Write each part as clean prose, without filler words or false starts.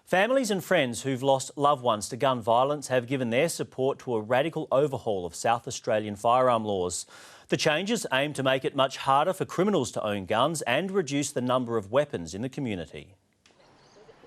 Families and friends who've lost loved ones to gun violence have given their support to a radical overhaul of South Australian firearm laws. The changes aim to make it much harder for criminals to own guns and reduce the number of weapons in the community.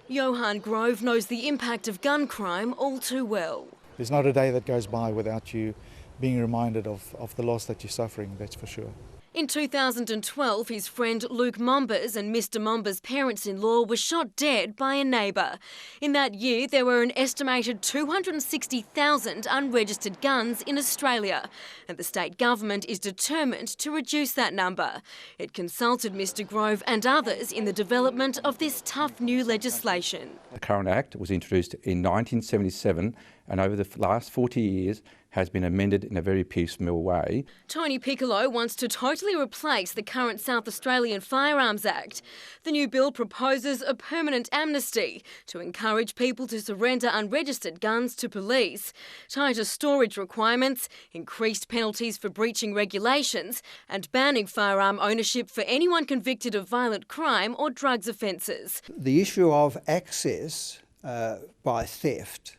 Johan Grove knows the impact of gun crime all too well. There's not a day that goes by without you being reminded of the loss that you're suffering, that's for sure. In 2012, his friend Luke Mombers and Mr Mombers' parents-in-law were shot dead by a neighbour. In that year, there were an estimated 260,000 unregistered guns in Australia, and the state government is determined to reduce that number. It consulted Mr Grove and others in the development of this tough new legislation. The current Act was introduced in 1977 and over the last 40 years has been amended in a very piecemeal way. Tony Piccolo wants to totally replace the current South Australian Firearms Act. The new bill proposes a permanent amnesty to encourage people to surrender unregistered guns to police, tighter storage requirements, increased penalties for breaching regulations, and banning firearm ownership for anyone convicted of violent crime or drugs offences. The issue of access by theft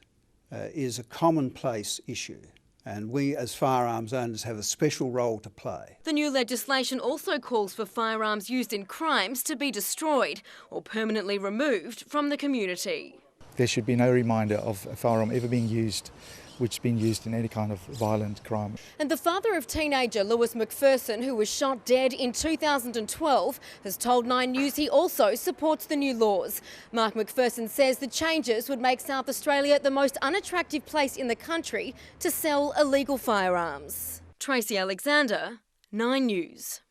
is a commonplace issue, and we as firearms owners have a special role to play. The new legislation also calls for firearms used in crimes to be destroyed or permanently removed from the community. There should be no reminder of a firearm ever being used which has been used in any kind of violent crime. And the father of teenager Lewis McPherson, who was shot dead in 2012, has told 9 News he also supports the new laws. Mark McPherson says the changes would make South Australia the most unattractive place in the country to sell illegal firearms. Tracy Alexander, 9 News.